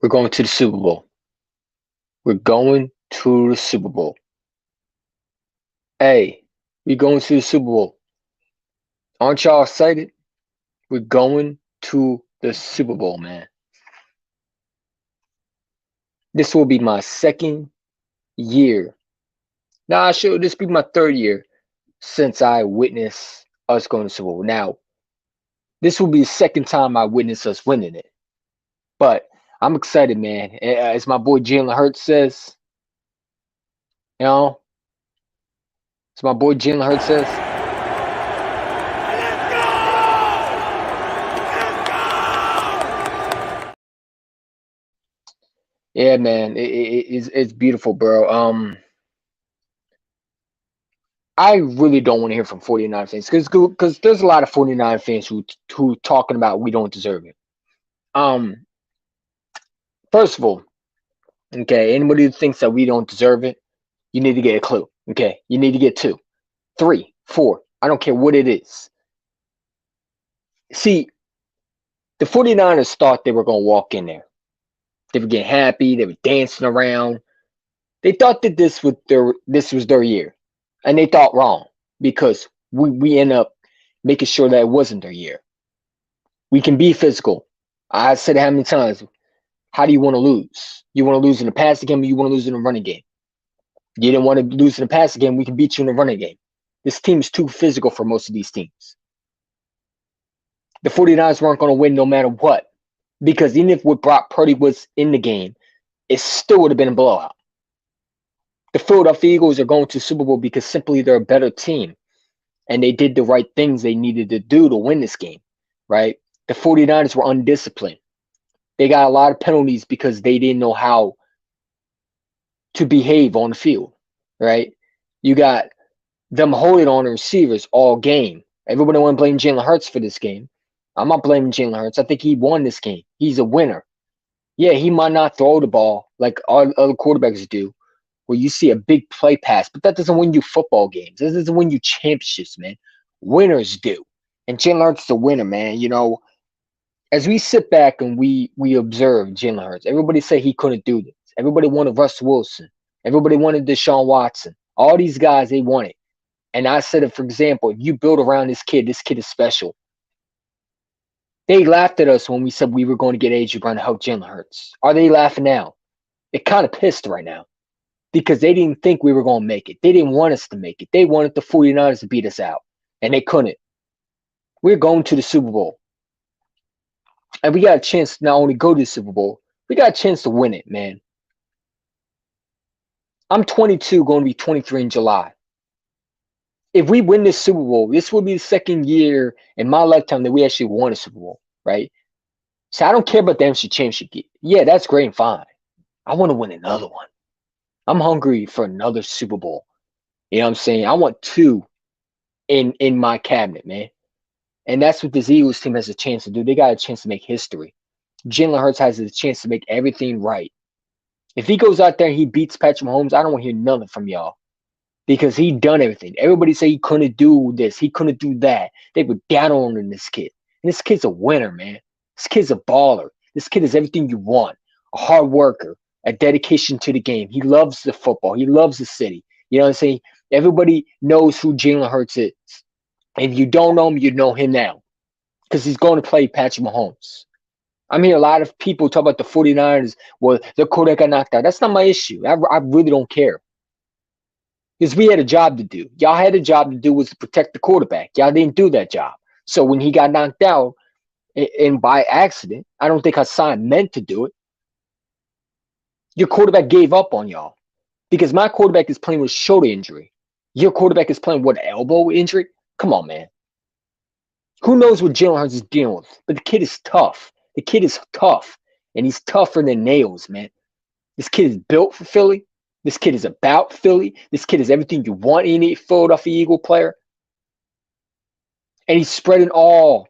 We're going to the Super Bowl. We're going to the Super Bowl. Hey, we're going to the Super Bowl. Aren't y'all excited? We're going to the Super Bowl, man. This will be my second year. Nah, should this be my third year since I witnessed us going to the Super Bowl. Now, this will be the second time I witnessed us winning it. But I'm excited, man. As my boy Jalen Hurts says, you know, as my boy Jalen Hurts says, yeah, man, it's beautiful, bro. I really don't want to hear from 49 fans because there's a lot of 49 fans who talking about we don't deserve it. Um, First of all, okay, anybody who thinks that we don't deserve it, you need to get a clue. Okay, you need to get two, three, four. I don't care what it is. See, the 49ers thought they were gonna walk in there. They were getting happy. They were dancing around. They thought that this was their year, and they thought wrong because we end up making sure that it wasn't their year. We can be physical. I said it how many times? How do you want to lose? You want to lose in the passing game, or you want to lose in the running game? You didn't want to lose in the passing game. We can beat you in the running game. This team is too physical for most of these teams. The 49ers weren't going to win no matter what because even if what Brock Purdy was in the game, it still would have been a blowout. The Philadelphia Eagles are going to Super Bowl because simply they're a better team and they did the right things they needed to do to win this game, right? The 49ers were undisciplined. They got a lot of penalties because they didn't know how to behave on the field, right? You got them holding on the receivers all game. Everybody want to blame Jalen Hurts for this game. I'm not blaming Jalen Hurts. I think he won this game. He's a winner. Yeah, he might not throw the ball like all other quarterbacks do, where you see a big play pass, but that doesn't win you football games. That doesn't win you championships, man. Winners do. And Jalen Hurts is a winner, man. You know, as we sit back and we observe Jalen Hurts, everybody say he couldn't do this. Everybody wanted Russ Wilson. Everybody wanted Deshaun Watson. All these guys, they wanted. And I said it, for example, if you build around this kid is special. They laughed at us when we said we were going to get AJ Brown to help Jalen Hurts. Are they laughing now? They're kind of pissed right now because they didn't think we were going to make it. They didn't want us to make it. They wanted the 49ers to beat us out, and they couldn't. We're going to the Super Bowl. And we got a chance to not only go to the Super Bowl, we got a chance to win it, man. I'm 22, going to be 23 in July. If we win this Super Bowl, this will be the second year in my lifetime that we actually won a Super Bowl, right? So I don't care about the NFC Championship. Yeah, that's great and fine. I want to win another one. I'm hungry for another Super Bowl. You know what I'm saying? I want two in my cabinet, man. And that's what this Eagles team has a chance to do. They got a chance to make history. Jalen Hurts has a chance to make everything right. If he goes out there and he beats Patrick Mahomes, I don't want to hear nothing from y'all because he done everything. Everybody say he couldn't do this, he couldn't do that. They were down on this kid. And this kid's a winner, man. This kid's a baller. This kid is everything you want. A hard worker, a dedication to the game. He loves the football. He loves the city. You know what I'm saying? Everybody knows who Jalen Hurts is. If you don't know him, you know him now because he's going to play Patrick Mahomes. I'm hearing a lot of people talk about the 49ers. Well, their quarterback got knocked out. That's not my issue. I really don't care. Because we had a job to do. Y'all had a job to do was to protect the quarterback. Y'all didn't do that job. So when he got knocked out, and by accident, I don't think Hassan meant to do it. Your quarterback gave up on y'all. Because my quarterback is playing with shoulder injury. Your quarterback is playing with elbow injury. Come on, man. Who knows what Jalen Hurts is dealing with? But the kid is tough. The kid is tough. And he's tougher than nails, man. This kid is built for Philly. This kid is about Philly. This kid is everything you want in a Philadelphia Eagle player. And he's spreading all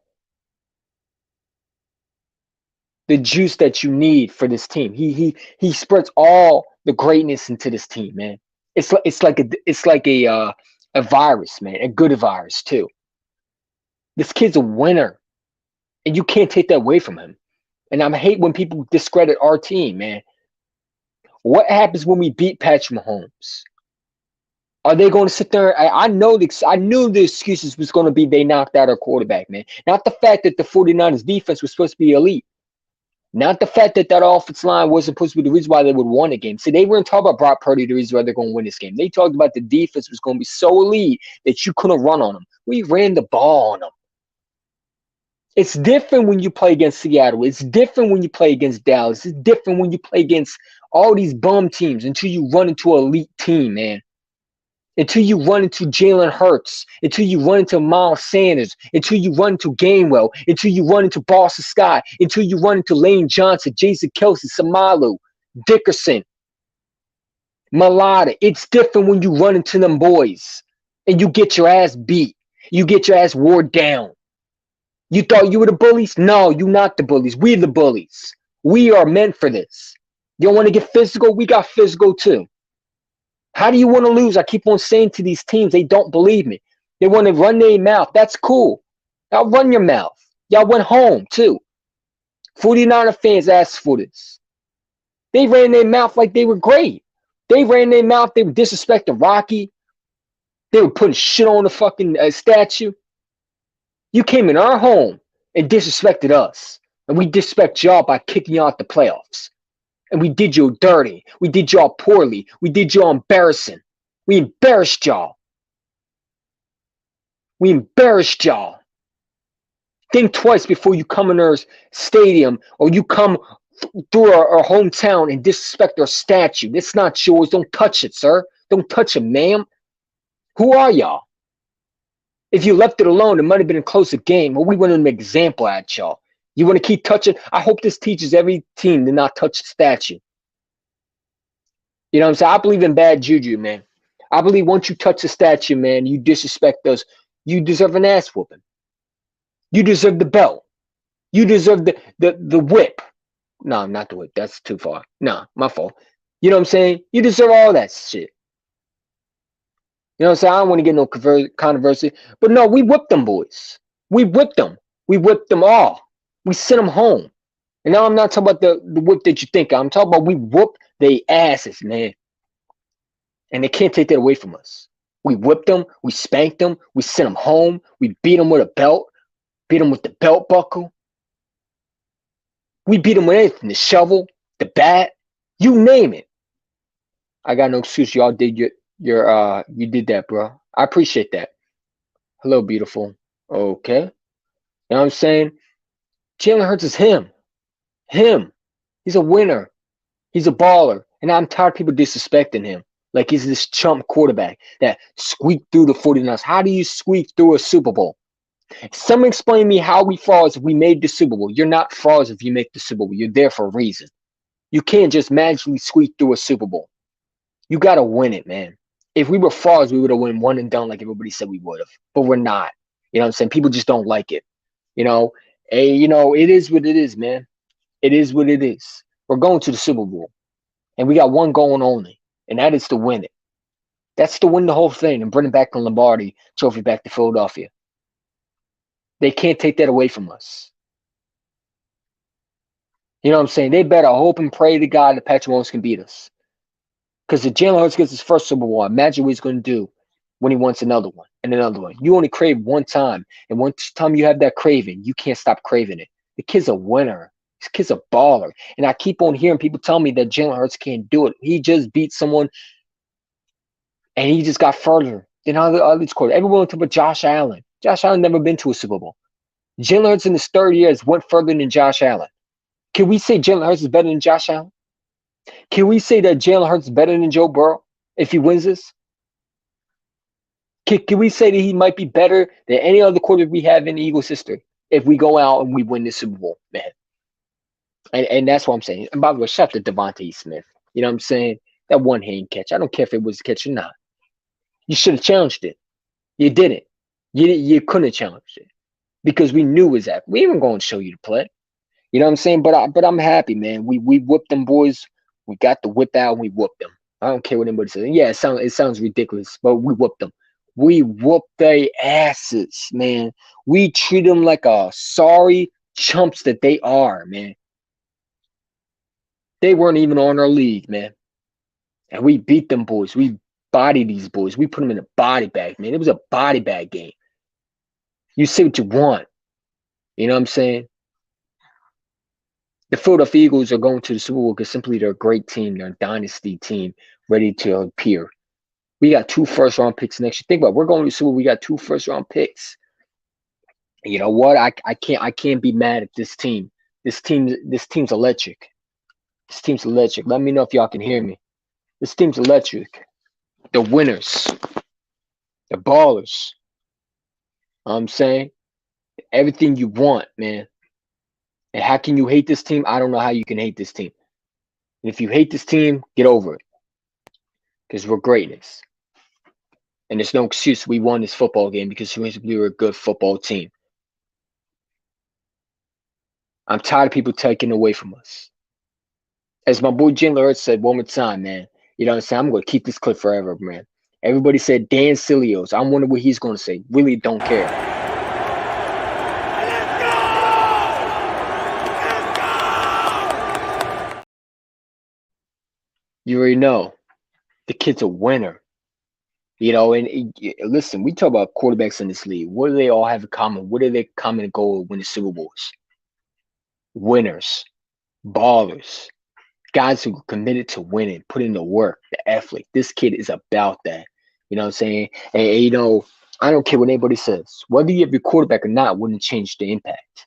the juice that you need for this team. He spreads all the greatness into this team, man. It's like a virus, man. A good virus too. This kid's a winner. And you can't take that away from him. And I hate when people discredit our team, man. What happens when we beat Patrick Mahomes? Are they going to sit there? I knew the excuses was going to be they knocked out our quarterback, man. Not the fact that the 49ers defense was supposed to be elite. Not the fact that that offensive line wasn't supposed to be the reason why they would win a game. See, they weren't talking about Brock Purdy, the reason why they're going to win this game. They talked about the defense was going to be so elite that you couldn't run on them. We ran the ball on them. It's different when you play against Seattle. It's different when you play against Dallas. It's different when you play against all these bum teams until you run into an elite team, man. Until you run into Jalen Hurts, until you run into Miles Sanders, until you run into Gainwell, until you run into Boston Scott, until you run into Lane Johnson, Jason Kelce, Samalu, Dickerson, Malata. It's different when you run into them boys and you get your ass beat. You get your ass wore down. You thought you were the bullies? No, you're not the bullies. We're the bullies. We are meant for this. You don't want to get physical? We got physical too. How do you want to lose? I keep on saying to these teams, they don't believe me. They want to run their mouth. That's cool. Y'all run your mouth. Y'all went home too. 49er fans asked for this. They ran their mouth like they were great. They ran their mouth. They were disrespecting Rocky. They were putting shit on the fucking statue. You came in our home and disrespected us. And we disrespect y'all by kicking y'all out the playoffs. And we did you dirty. We did y'all poorly. We did y'all embarrassing. We embarrassed y'all. We embarrassed y'all. Think twice before you come in our stadium or you come through our hometown and disrespect our statue. It's not yours. Don't touch it, sir. Don't touch it, ma'am. Who are y'all? If you left it alone, it might have been a closer game. But we want an example at y'all. You want to keep touching? I hope this teaches every team to not touch the statue. You know what I'm saying? I believe in bad juju, man. I believe once you touch the statue, man, you disrespect us. You deserve an ass whooping. You deserve the belt. You deserve the whip. No, not the whip. That's too far. No, my fault. You know what I'm saying? You deserve all that shit. You know what I'm saying? I don't want to get no controversy. But no, we whipped them boys. We whipped them. We whipped them all. We sent them home. And now I'm not talking about the whip that you think of. I'm talking about we whooped their asses, man. And they can't take that away from us. We whipped them. We spanked them. We sent them home. We beat them with a belt. Beat them with the belt buckle. We beat them with anything. The shovel, the bat, you name it. I got no excuse. Y'all did you did that, bro. I appreciate that. Hello, beautiful. Okay. You know what I'm saying? Jalen Hurts is him. Him. He's a winner. He's a baller. And I'm tired of people disrespecting him. Like he's this chump quarterback that squeaked through the 49ers. How do you squeak through a Super Bowl? Someone explain to me how we frauds if we made the Super Bowl. You're not frauds if you make the Super Bowl. You're there for a reason. You can't just magically squeak through a Super Bowl. You got to win it, man. If we were frauds, we would have won one and done like everybody said we would have. But we're not. You know what I'm saying? People just don't like it. You know, it is what it is, man. It is what it is. We're going to the Super Bowl. And we got one goal only. And that is to win it. That's to win the whole thing and bring it back the Lombardi trophy back to Philadelphia. They can't take that away from us. You know what I'm saying? They better hope and pray to God that Patrick Mahomes can beat us. Because if Jalen Hurts gets his first Super Bowl, imagine what he's going to do when he wants another one and another one. You only crave one time. And one time you have that craving, you can't stop craving it. The kid's a winner. This kid's a baller. And I keep on hearing people tell me that Jalen Hurts can't do it. He just beat someone and he just got further than all these quarterbacks. Everyone talking about Josh Allen. Josh Allen never been to a Super Bowl. Jalen Hurts in his third year has went further than Josh Allen. Can we say Jalen Hurts is better than Josh Allen? Can we say that Jalen Hurts is better than Joe Burrow if he wins this? Can we say that he might be better than any other quarterback we have in the Eagles' history if we go out and we win this Super Bowl, man? And that's what I'm saying. And by the way, shout out to Devontae Smith. You know what I'm saying? That one hand catch. I don't care if it was a catch or not. You should have challenged it. You didn't. You couldn't have challenged it because we knew it was that. We weren't going to show you the play. You know what I'm saying? But I'm happy, man. We whooped them boys. We got the whip out and we whooped them. I don't care what anybody says. Yeah, it sounds ridiculous, but we whooped them. We whooped their asses, man. We treat them like a sorry chumps that they are, man. They weren't even on our league, man. And we beat them boys. We bodied these boys. We put them in a body bag, man. It was a body bag game. You say what you want. You know what I'm saying? The Philadelphia Eagles are going to the Super Bowl because simply they're a great team. They're a dynasty team ready to appear. We got 2 first-round picks next year. Think about it. We're going to the Super Bowl. We got 2 first-round picks. You know what? I can't be mad at this team. This team's electric. This team's electric. Let me know if y'all can hear me. This team's electric. The winners. The ballers. I'm saying everything you want, man. And how can you hate this team? I don't know how you can hate this team. And if you hate this team, get over it. Because we're greatness. And there's no excuse we won this football game because we were a good football team. I'm tired of people taking away from us. As my boy Jalen Hurts said one more time, man. You know what I'm saying? I'm going to keep this clip forever, man. Everybody said Dan Silios. I'm wondering what he's going to say. Really don't care. You already know. The kid's a winner. You know, and listen, we talk about quarterbacks in this league. What do they all have in common? What are their common goal when the Super Bowls? Winners, ballers, guys who are committed to winning, put in the work, the effort. This kid is about that. You know what I'm saying? And you know, I don't care what anybody says. Whether you have your quarterback or not wouldn't change the impact.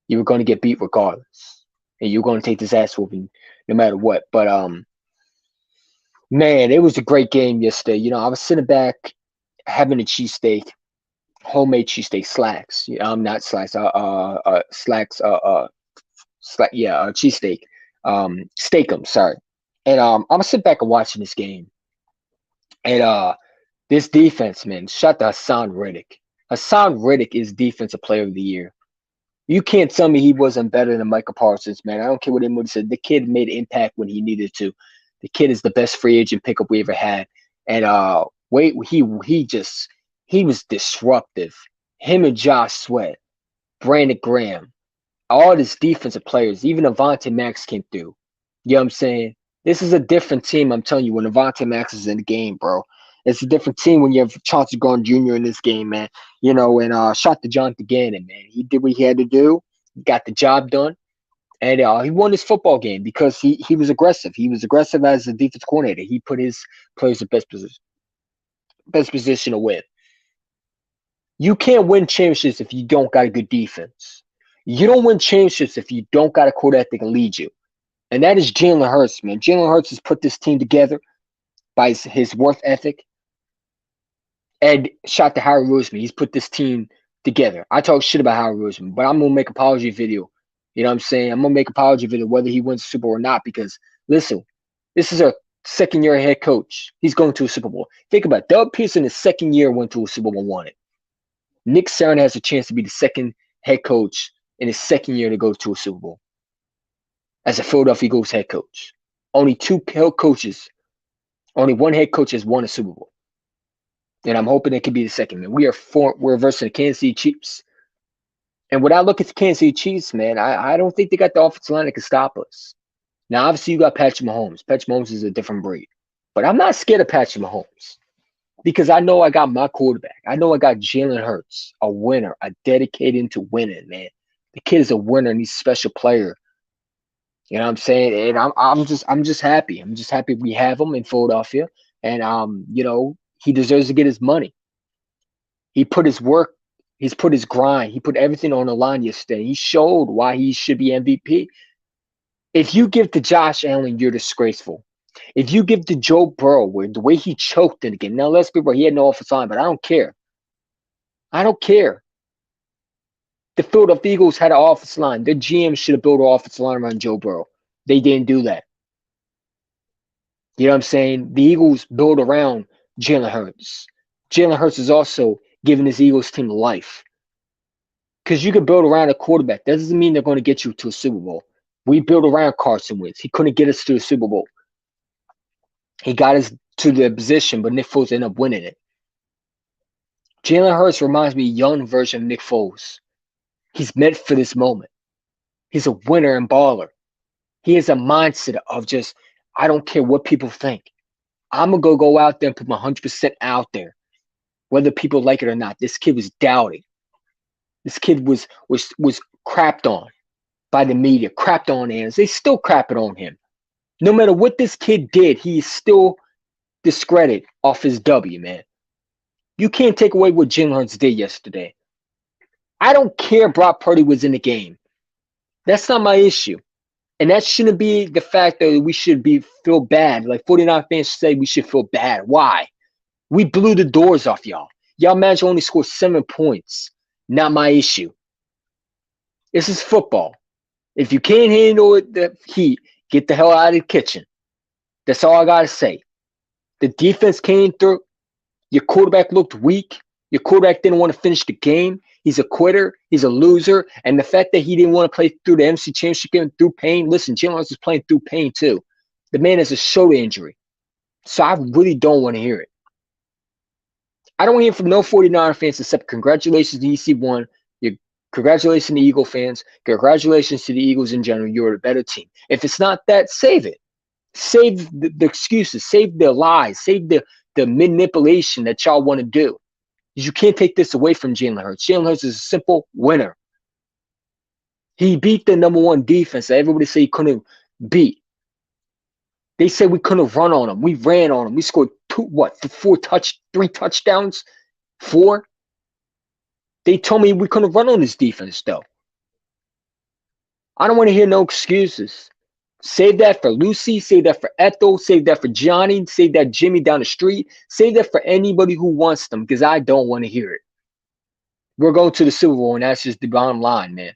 You were going to get beat regardless. And you're going to take this ass whooping no matter what. But man, it was a great game yesterday. You know, I was sitting back having a cheesesteak, homemade cheesesteak slacks. Not slacks, slacks, cheesesteak, steakum, sorry. And I'm gonna sit back and watching this game. And this defense, man, shout to Hassan Reddick. Hassan Reddick is Defensive Player of the Year. You can't tell me he wasn't better than Michael Parsons, man. I don't care what anybody said. The kid made impact when he needed to. The kid is the best free agent pickup we ever had. And he was disruptive. Him and Josh Sweat, Brandon Graham, all these defensive players, even Avonte Max came through. You know what I'm saying? This is a different team, I'm telling you, when Avonte Max is in the game, bro. It's a different team when you have Chauncey Gardner Jr. in this game, man. You know, and shout to Jonathan Gannon, man. He did what he had to do. He got the job done. And he won this football game because he was aggressive. He was aggressive as a defense coordinator. He put his players in best position to win. You can't win championships if you don't got a good defense. You don't win championships if you don't got a quarterback that can lead you. And that is Jalen Hurts, man. Jalen Hurts has put this team together by his work ethic. And shout to Howard Roseman. He's put this team together. I talk shit about Howard Roseman, but I'm going to make an apology video. You know what I'm saying? I'm going to make an apology video whether he wins the Super Bowl or not because, listen, this is our second-year head coach. He's going to a Super Bowl. Think about it. Doug Pearson, his second year, went to a Super Bowl and won it. Nick Sirianni has a chance to be the second head coach in his second year to go to a Super Bowl as a Philadelphia Eagles head coach. Only one head coach has won a Super Bowl. And I'm hoping it could be the second, man. We're versus the Kansas City Chiefs. And when I look at the Kansas City Chiefs, man, I don't think they got the offensive line that can stop us. Now, obviously, you got Patrick Mahomes. Patrick Mahomes is a different breed. But I'm not scared of Patrick Mahomes because I know I got my quarterback. I know I got Jalen Hurts, a winner, a dedicated to winning, man. The kid is a winner and he's a special player. You know what I'm saying? And I'm just happy. I'm just happy we have him in Philadelphia. And you know, he deserves to get his money. He put his work, he's put his grind, he put everything on the line yesterday. He showed why he should be MVP. If you give to Josh Allen, you're disgraceful. If you give to Joe Burrow, the way he choked in the game, now let's be real, he had no offensive line, but I don't care. I don't care. The Philadelphia Eagles had an offensive line. Their GM should have built an offensive line around Joe Burrow. They didn't do that. You know what I'm saying? The Eagles build around Jalen Hurts. Jalen Hurts is also giving his Eagles team life. Because you can build around a quarterback. That doesn't mean they're going to get you to a Super Bowl. We built around Carson Wentz. He couldn't get us to a Super Bowl. He got us to the position, but Nick Foles ended up winning it. Jalen Hurts reminds me of a young version of Nick Foles. He's meant for this moment. He's a winner and baller. He has a mindset of just, I don't care what people think. I'm going to go out there and put my 100% out there, whether people like it or not. This kid was doubted. This kid was crapped on by the media, crapped on analysts. They still crap it on him. No matter what this kid did, he's still discredited off his W, man. You can't take away what Jalen Hurts did yesterday. I don't care Brock Purdy was in the game. That's not my issue. And that shouldn't be the fact that we should feel bad. Like 49 fans say we should feel bad. Why? We blew the doors off y'all. Y'all managed to only score 7 points. Not my issue. This is football. If you can't handle the heat, get the hell out of the kitchen. That's all I got to say. The defense came through. Your quarterback looked weak. Your quarterback didn't want to finish the game. He's a quitter. He's a loser. And the fact that he didn't want to play through the NFC Championship game through pain. Listen, Jalen Hurts is playing through pain too. The man has a shoulder injury. So I really don't want to hear it. I don't hear from no 49er fans except congratulations to EC1. Congratulations to Eagle fans. Congratulations to the Eagles in general. You're a better team. If it's not that, save it. Save the excuses. Save the lies. Save the manipulation that y'all want to do. You can't take this away from Jalen Hurts. Jalen Hurts is a simple winner. He beat the number one defense that everybody said he couldn't beat. They said we couldn't run on him. We ran on him. We scored 3 touchdowns? 4? They told me we couldn't run on this defense, though. I don't want to hear no excuses. Save that for Lucy. Save that for Ethel. Save that for Johnny. Save that Jimmy down the street. Save that for anybody who wants them, because I don't want to hear it. We're going to the Super Bowl, and that's just the bottom line, man.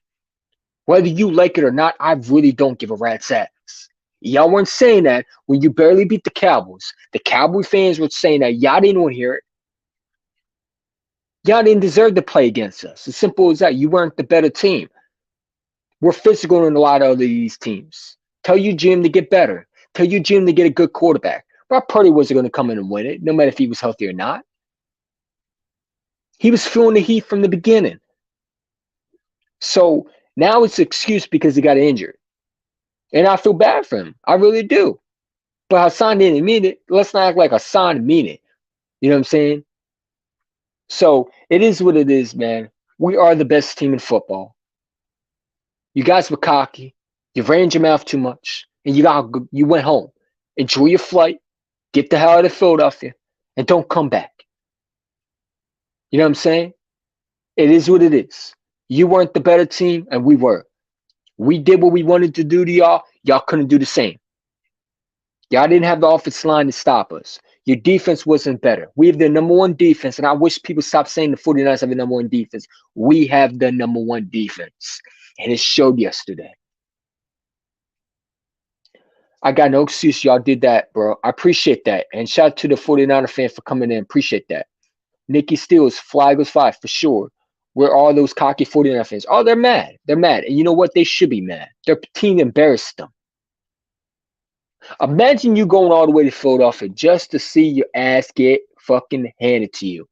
Whether you like it or not, I really don't give a rat's ass. Y'all weren't saying that when you barely beat the Cowboys. The Cowboy fans were saying that. Y'all didn't want to hear it. Y'all didn't deserve to play against us. As simple as that. You weren't the better team. We're physical in a lot of these teams. Tell you, Jim, to get better. Tell you, Jim, to get a good quarterback. Brock Purdy wasn't going to come in and win it, no matter if he was healthy or not. He was feeling the heat from the beginning. So now it's an excuse because he got injured. And I feel bad for him. I really do. But Hassan didn't mean it. Let's not act like Hassan mean it. You know what I'm saying? So it is what it is, man. We are the best team in football. You guys were cocky. You ran your mouth too much. And you went home. Enjoy your flight. Get the hell out of Philadelphia. And don't come back. You know what I'm saying? It is what it is. You weren't the better team, and we were. We did what we wanted to do to y'all. Y'all couldn't do the same. Y'all didn't have the offensive line to stop us. Your defense wasn't better. We have the number one defense, and I wish people stop saying the 49ers have the number one defense. We have the number one defense, and it showed yesterday. I got no excuse. Y'all did that, bro. I appreciate that. And shout out to the 49er fan for coming in. Appreciate that. Nikki Steele's flag was 5 for sure. Where all those cocky 49er fans? Oh, they're mad. They're mad. And you know what? They should be mad. Their team embarrassed them. Imagine you going all the way to Philadelphia just to see your ass get fucking handed to you.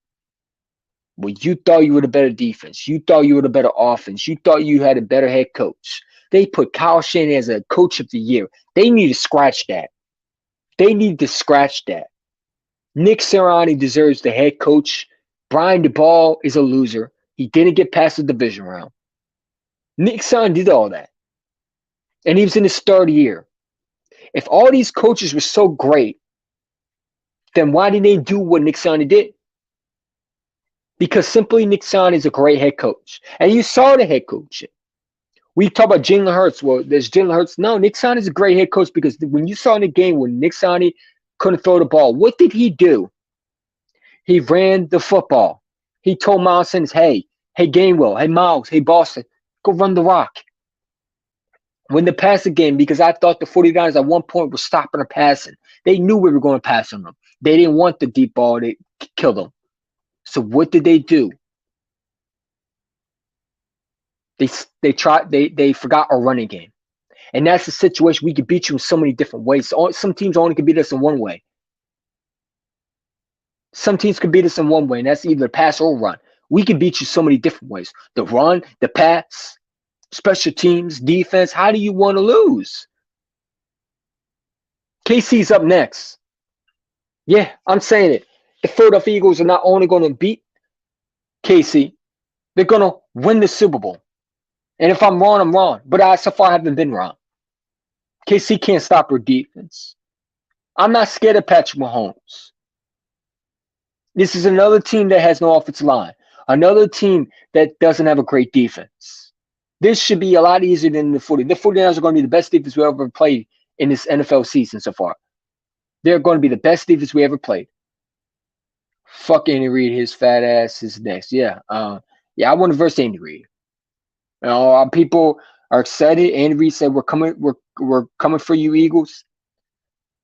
Well, you thought you were the better defense. You thought you were the better offense. You thought you had a better head coach. They put Kyle Shanahan as a coach of the year. They need to scratch that. They need to scratch that. Nick Sirianni deserves the head coach. Brian DeBall is a loser. He didn't get past the division round. Nick Sirianni did all that. And he was in his third year. If all these coaches were so great, then why didn't they do what Nick Sirianni did? Because simply Nick Sirianni is a great head coach. And you saw the head coach. We talk about Jalen Hurts. Well, there's Jalen Hurts. No, Nick Sirianni is a great head coach because when you saw in the game when Nick Sirianni couldn't throw the ball, what did he do? He ran the football. He told Miles Sanders, hey Gainwell, hey Miles, hey Boston, go run the rock. Win the passing game because I thought the 49ers at one point were stopping the passing. They knew we were going to pass on them. They didn't want the deep ball to kill them. So what did they do? They forgot our running game. And that's the situation. We could beat you in so many different ways. Some teams only can beat us in one way. Some teams can beat us in one way, and that's either pass or run. We can beat you so many different ways. The run, the pass, special teams, defense. How do you want to lose? KC's up next. Yeah, I'm saying it. The Philadelphia Eagles are not only going to beat KC, they're going to win the Super Bowl. And if I'm wrong, I'm wrong. But I so far haven't been wrong. KC can't stop her defense. I'm not scared of Patrick Mahomes. This is another team that has no offensive line. Another team that doesn't have a great defense. This should be a lot easier than the 40. The 49ers are going to be the best defense we ever played in this NFL season so far. They're going to be the best defense we ever played. Fuck Andy Reid, his fat ass is next. Yeah, I want to verse Andy Reid. You know, people are excited. Andy Reid said, "We're coming for you, Eagles."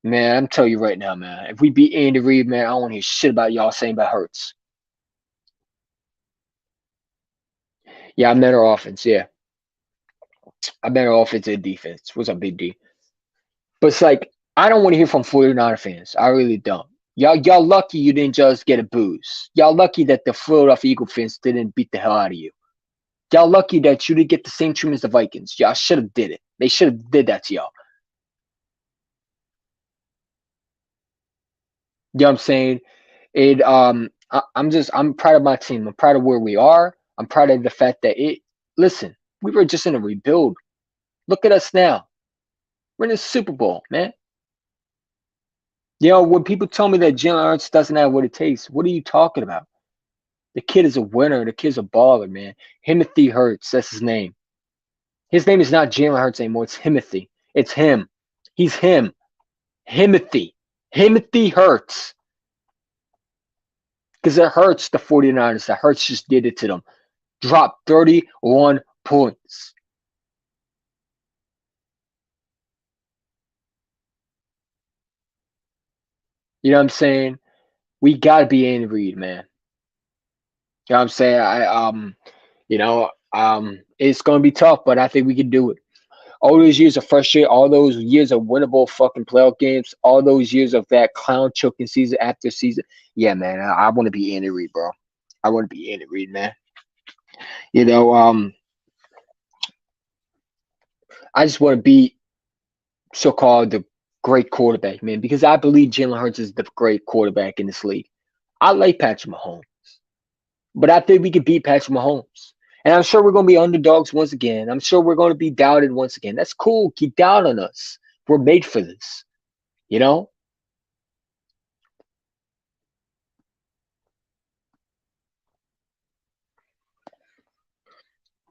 Man, I'm telling you right now, man. If we beat Andy Reid, man, I don't want to hear shit about y'all saying about Hurts. Yeah, I meant our offense. Yeah, I meant our offense and defense. What's up, Big D? But it's like I don't want to hear from 49er fans. I really don't. Y'all lucky you didn't just get a booze. Y'all lucky that the Philadelphia Eagle fans didn't beat the hell out of you. Y'all lucky that you didn't get the same treatment as the Vikings. Y'all should have did it. They should have did that to y'all. You know what I'm saying? I'm proud of my team. I'm proud of where we are. I'm proud of the fact that listen, we were just in a rebuild. Look at us now. We're in the Super Bowl, man. You know, when people tell me that Jalen Hurts doesn't have what it takes, what are you talking about? The kid is a winner. The kid's a baller, man. Timothy Hurts, that's his name. His name is not Jalen Hurts anymore. It's Timothy. It's him. He's him. Timothy. Timothy Hurts. Because it hurts the 49ers. That Hurts just did it to them. Dropped 31 points. You know what I'm saying? We gotta be Andy Reid, man. You know what I'm saying? It's gonna be tough, but I think we can do it. All those years of frustrated, all those years of winnable fucking playoff games, all those years of that clown choking season after season. Yeah, man, I want to be Andy Reid, bro. I want to be Andy Reid, man. You know, I just want to be so-called the great quarterback, man, because I believe Jalen Hurts is the great quarterback in this league. I like Patrick Mahomes, but I think we can beat Patrick Mahomes. And I'm sure we're going to be underdogs once again. I'm sure we're going to be doubted once again. That's cool. Keep doubting us. We're made for this. You know?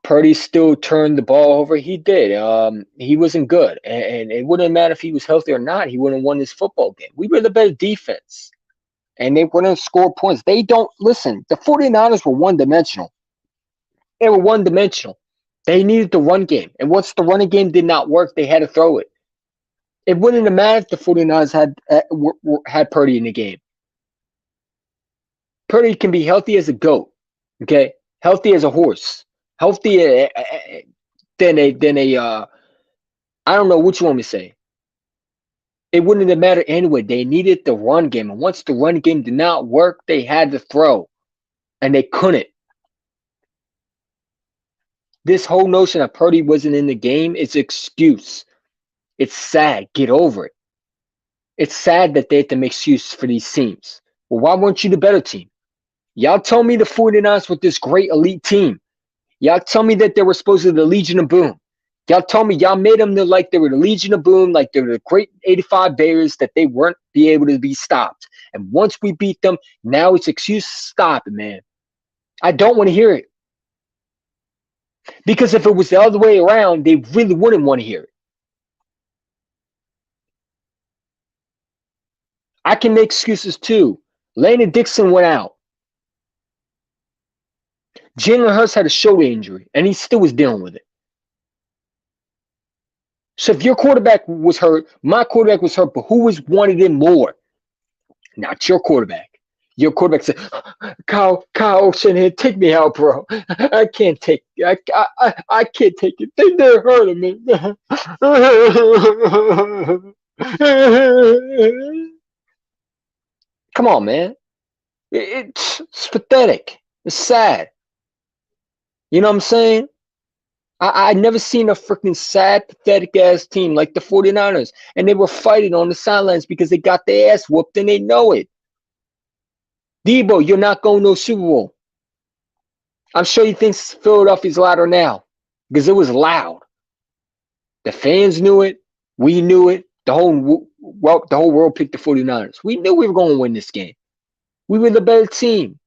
Purdy still turned the ball over. He did. He wasn't good. And it wouldn't matter if he was healthy or not. He wouldn't have won this football game. We were the better defense. And they wouldn't score points. They don't listen. The 49ers were one-dimensional. They were one-dimensional. They needed the run game. And once the running game did not work, they had to throw it. It wouldn't have mattered if the 49ers had Purdy in the game. Purdy can be healthy as a goat. Okay? Healthy as a horse. Healthy than a I don't know what you want me to say. It wouldn't have mattered anyway. They needed the run game. And once the run game did not work, they had to throw. And they couldn't. This whole notion that Purdy wasn't in the game is an excuse. It's sad. Get over it. It's sad that they have to make excuses for these teams. Well, why weren't you the better team? Y'all told me the 49ers were this great elite team. Y'all tell me that they were supposed to be the Legion of Boom. Y'all told me y'all made them like they were the Legion of Boom, like they were the great 85 Bears, that they weren't be able to be stopped. And once we beat them, now it's excuse to stop it, man. I don't want to hear it. Because if it was the other way around, they really wouldn't want to hear it. I can make excuses too. Landon Dixon went out. Jalen Hurts had a shoulder injury, and he still was dealing with it. So if your quarterback was hurt, my quarterback was hurt, but who wanted it more? Not your quarterback. Your quarterback said, Kyle Shanahan, take me out, bro. I can't take I can't take it. They're hurting me. Come on, man. It's pathetic. It's sad. You know what I'm saying? I never seen a freaking sad, pathetic ass team like the 49ers. And they were fighting on the sidelines because they got their ass whooped and they know it. Debo, you're not going to a Super Bowl. I'm sure he thinks Philadelphia's louder now because it was loud. The fans knew it. We knew it. The whole world picked the 49ers. We knew we were going to win this game. We were the better team.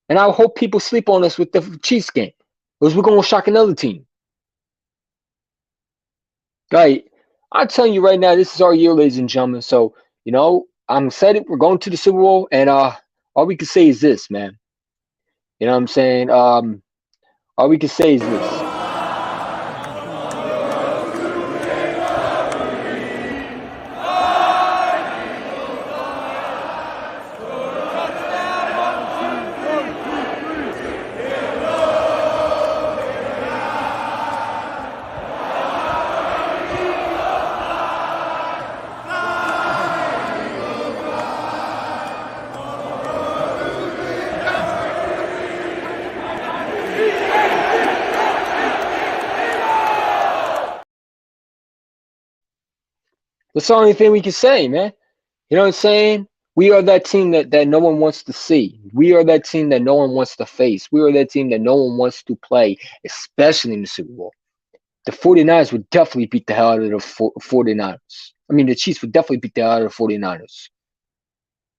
And I hope people sleep on us with the Chiefs game because we're going to shock another team. Right. I'm telling you right now, this is our year, ladies and gentlemen. So, I'm excited. We're going to the Super Bowl. And all we can say is this, man. You know what I'm saying? All we can say is this. That's the only thing we can say, man. You know what I'm saying? We are that team that no one wants to see. We are that team that no one wants to face. We are that team that no one wants to play, especially in the Super Bowl. The 49ers would definitely beat the hell out of the 49ers. I mean, the Chiefs would definitely beat the hell out of the 49ers.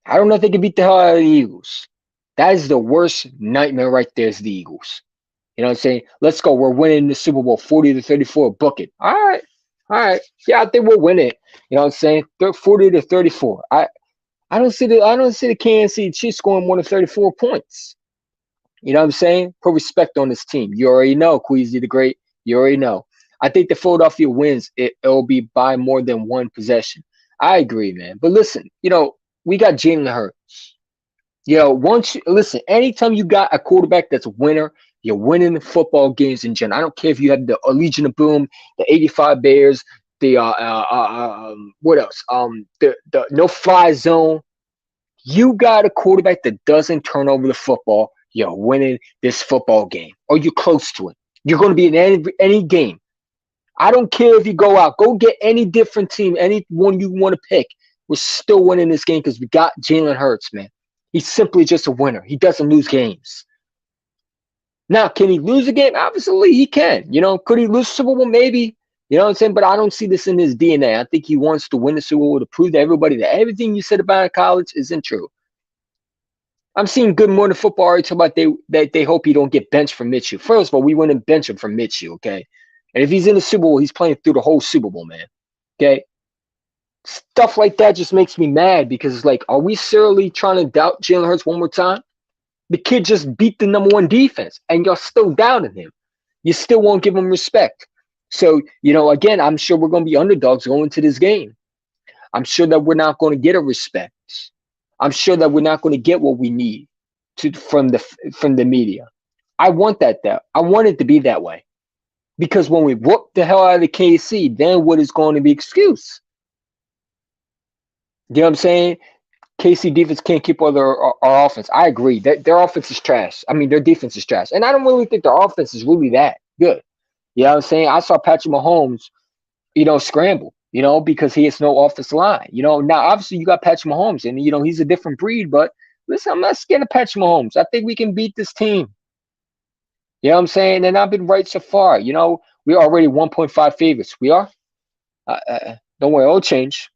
I don't know if they can beat the hell out of the Eagles. That is the worst nightmare right there is the Eagles. You know what I'm saying? Let's go. We're winning the Super Bowl 40-34. Book it. All right. All right. Yeah, I think we'll win it. You know what I'm saying? 40-34. I don't see the Kansas City Chiefs scoring more than 34 points. You know what I'm saying? Put respect on this team. You already know, Queasy the Great. You already know. I think the Philadelphia wins. It'll be by more than one possession. I agree, man. But listen, we got Jalen Hurts. Listen, anytime you got a quarterback that's a winner, you're winning the football games in general. I don't care if you have the Legion of Boom, the 85 Bears, the what else? The no-fly zone. You got a quarterback that doesn't turn over the football. You're winning this football game, or you're close to it. You're going to be in any game. I don't care if you go out. Go get any different team, any one you want to pick. We're still winning this game because we got Jalen Hurts, man. He's simply just a winner. He doesn't lose games. Now, can he lose a game? Obviously, he can. Could he lose Super Bowl? Maybe. You know what I'm saying? But I don't see this in his DNA. I think he wants to win the Super Bowl to prove to everybody that everything you said about college isn't true. I'm seeing Good Morning Football already talk about they hope he don't get benched from Minshew. First of all, we wouldn't bench him from Minshew, okay? And if he's in the Super Bowl, he's playing through the whole Super Bowl, man. Okay? Stuff like that just makes me mad because it's like, are we seriously trying to doubt Jalen Hurts one more time? The kid just beat the number one defense, and you're still doubting him. You still won't give him respect. So, again, I'm sure we're going to be underdogs going into this game. I'm sure that we're not going to get a respect. I'm sure that we're not going to get what we need from the media. I want that. I want it to be that way. Because when we whoop the hell out of the KC, then what is going to be excuse? You know what I'm saying? KC defense can't keep all our offense. I agree. Their offense is trash. I mean, their defense is trash. And I don't really think their offense is really that good. You know what I'm saying? I saw Patrick Mahomes, scramble, because he has no offensive line. Now, obviously, you got Patrick Mahomes, and, he's a different breed. But, listen, I'm not scared of Patrick Mahomes. I think we can beat this team. You know what I'm saying? And I've been right so far. We're already 1.5 favorites. We are? Don't worry, it'll change.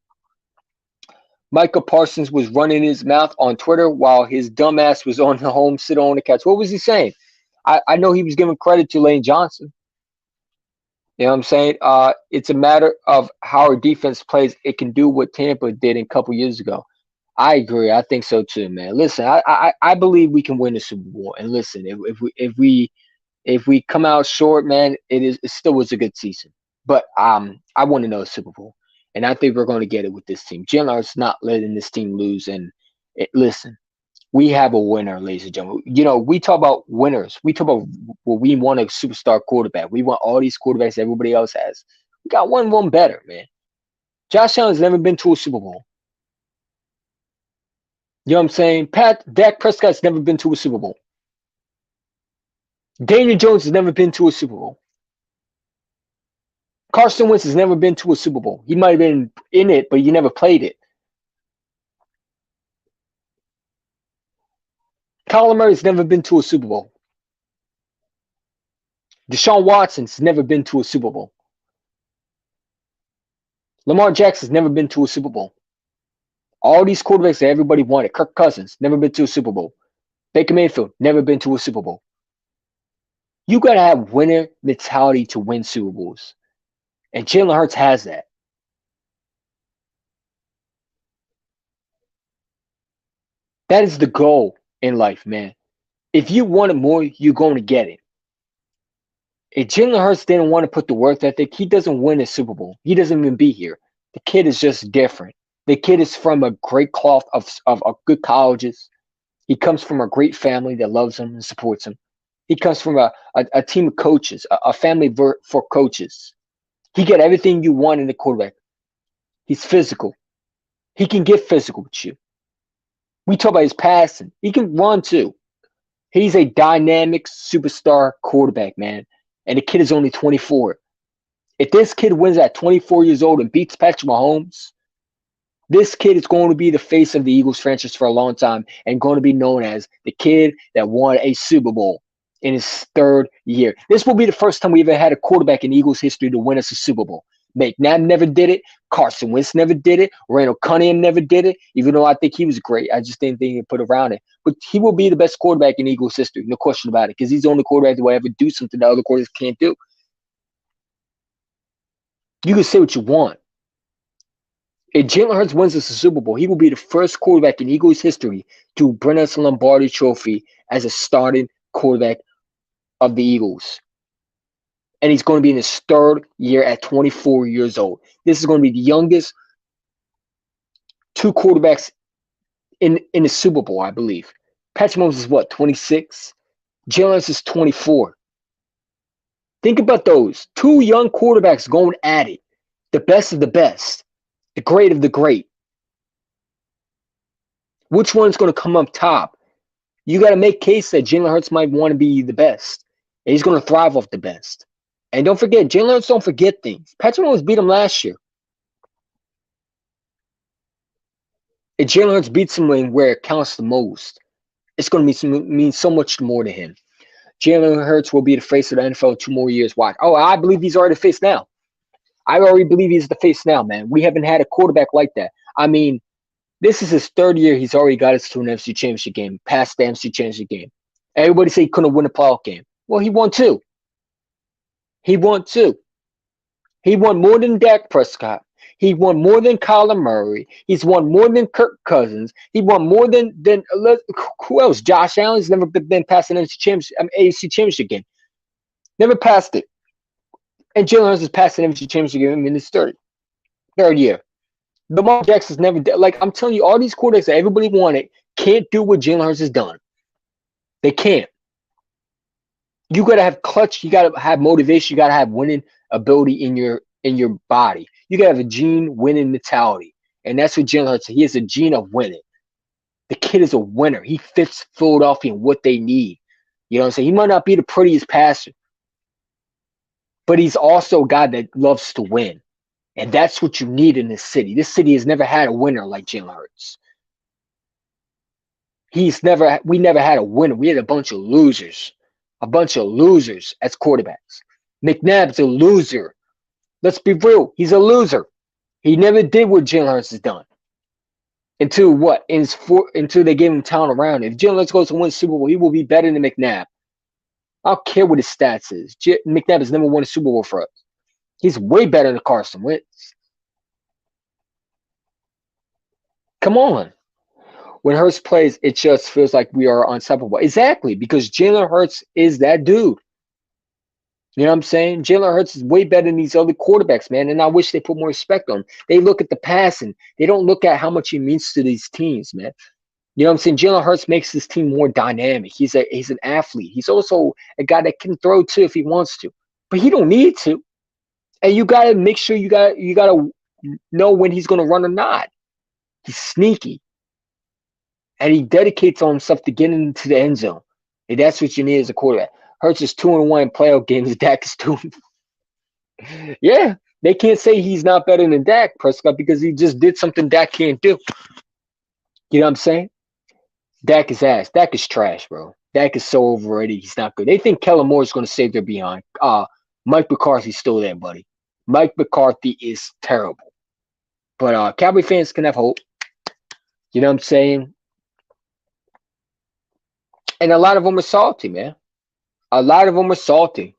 Micah Parsons was running his mouth on Twitter while his dumbass was on the home, sitting on the couch. What was he saying? I know he was giving credit to Lane Johnson. You know what I'm saying? It's a matter of how our defense plays. It can do what Tampa did a couple years ago. I agree. I think so too, man. Listen, I believe we can win the Super Bowl. And listen, if we come out short, man, it still was a good season. But I want to know the Super Bowl. And I think we're going to get it with this team. Jalen Hurts not letting this team lose. And listen, we have a winner, ladies and gentlemen. We talk about winners. We talk about we want a superstar quarterback. We want all these quarterbacks everybody else has. We got one better, man. Josh Allen's never been to a Super Bowl. You know what I'm saying? Dak Prescott's never been to a Super Bowl. Daniel Jones has never been to a Super Bowl. Carson Wentz has never been to a Super Bowl. He might have been in it, but he never played it. Kyler Murray's never been to a Super Bowl. Deshaun Watson's never been to a Super Bowl. Lamar Jackson's never been to a Super Bowl. All these quarterbacks that everybody wanted. Kirk Cousins, never been to a Super Bowl. Baker Mayfield, never been to a Super Bowl. You got to have winner mentality to win Super Bowls. And Jalen Hurts has that. That is the goal in life, man. If you want it more, you're going to get it. If Jalen Hurts didn't want to put the work ethic, he doesn't win a Super Bowl. He doesn't even be here. The kid is just different. The kid is from a great cloth of good colleges. He comes from a great family that loves him and supports him. He comes from a team of coaches, a family for coaches. He got everything you want in the quarterback. He's physical. He can get physical with you. We talk about his passing. He can run too. He's a dynamic superstar quarterback, man. And the kid is only 24. If this kid wins at 24 years old and beats Patrick Mahomes, this kid is going to be the face of the Eagles franchise for a long time and going to be known as the kid that won a Super Bowl in his third year. This will be the first time we ever had a quarterback in Eagles history to win us a Super Bowl. McNabb never did it. Carson Wentz never did it. Randall Cunningham never did it, even though I think he was great. I just didn't think he put around it. But he will be the best quarterback in Eagles history, no question about it, because he's the only quarterback that will ever do something that other quarterbacks can't do. You can say what you want. If Jalen Hurts wins us a Super Bowl, he will be the first quarterback in Eagles history to bring us a Lombardi Trophy as a starting quarterback of the Eagles. And he's going to be in his third year at 24 years old. This is going to be the youngest two quarterbacks in the Super Bowl, I believe. Patrick Mahomes is what, 26? Jalen Hurts is 24. Think about those. Two young quarterbacks going at it. The best of the best. The great of the great. Which one's going to come up top? You got to make case that Jalen Hurts might want to be the best. And he's going to thrive off the best. And don't forget, Jalen Hurts don't forget things. Patrick Mahomes beat him last year. If Jalen Hurts beats him where it counts the most, it's going to mean so much more to him. Jalen Hurts will be the face of the NFL 2 more years. Why? Oh, I believe he's already the face now. I already believe he's the face now, man. We haven't had a quarterback like that. I mean, this is his third year. He's already got us to an NFC Championship game, past the NFC Championship game. Everybody say he couldn't win a playoff game. Well, he won 2. He won 2. He won more than Dak Prescott. He won more than Kyler Murray. He's won more than Kirk Cousins. He won more than who else? Josh Allen's never been past an AFC Championship game. Never passed it. And Jalen Hurts has passed an NFC Championship game in his third year. Lamar Jackson's never done. Like, I'm telling you, all these quarterbacks that everybody wanted can't do what Jalen Hurts has done. They can't. You got to have clutch. You got to have motivation. You got to have winning ability in your body. You got to have a gene winning mentality. And that's what Jalen Hurts, he has a gene of winning. The kid is a winner. He fits Philadelphia and what they need. You know what I'm saying? He might not be the prettiest passer, but he's also a guy that loves to win. And that's what you need in this city. This city has never had a winner like Jalen Hurts. We never had a winner. We had a bunch of losers. A bunch of losers as quarterbacks. McNabb's a loser. Let's be real. He's a loser. He never did what Jalen Hurts has done. Until what? Until they gave him talent around. If Jalen Hurts goes to win Super Bowl, he will be better than McNabb. I don't care what his stats is. McNabb has never won a Super Bowl for us. He's way better than Carson Wentz. Come on. When Hurts plays, it just feels like we are unstoppable. Exactly, because Jalen Hurts is that dude. You know what I'm saying? Jalen Hurts is way better than these other quarterbacks, man, and I wish they put more respect on him. They look at the passing. They don't look at how much he means to these teams, man. You know what I'm saying? Jalen Hurts makes this team more dynamic. He's an athlete. He's also a guy that can throw too if he wants to, but he don't need to. And you got to make sure you got to know when he's going to run or not. He's sneaky. And he dedicates on himself to get into the end zone. And that's what you need as a quarterback. Hurts is 2-1 in playoff games. Dak is 2. Yeah, they can't say he's not better than Dak Prescott because he just did something Dak can't do. You know what I'm saying? Dak is ass. Dak is trash, bro. Dak is so overrated. He's not good. They think Kellen Moore is going to save their behind. Mike McCarthy's still there, buddy. Mike McCarthy is terrible. But Cowboy fans can have hope. You know what I'm saying? And a lot of them are salty, man. A lot of them are salty.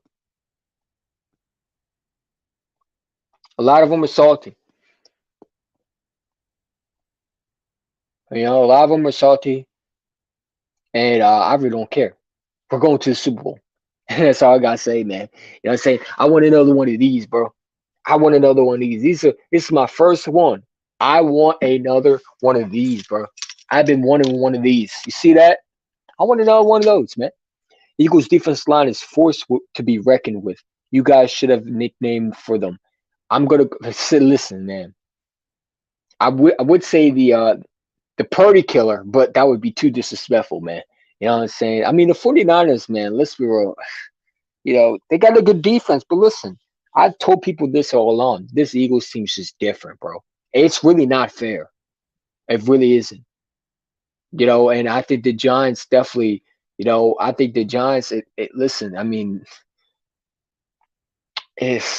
A lot of them are salty. You know, a lot of them are salty, and I really don't care. We're going to the Super Bowl. That's all I gotta say, man. You know what I'm saying? I want another one of these, bro. I want another one of these. This is my first one. I want another one of these, bro. I've been wanting one of these. You see that? I want another one of those, man. Eagles defense line is forced to be reckoned with. You guys should have nicknamed for them. I'm gonna listen, man. I would say the Purdy killer, but that would be too disrespectful, man. You know what I'm saying? I mean, the 49ers, man, let's be real. You know, they got a good defense, but listen, I've told people this all along. This Eagles team's just different, bro. It's really not fair. It really isn't. You know, and I think the Giants definitely, I think the Giants, listen, I mean,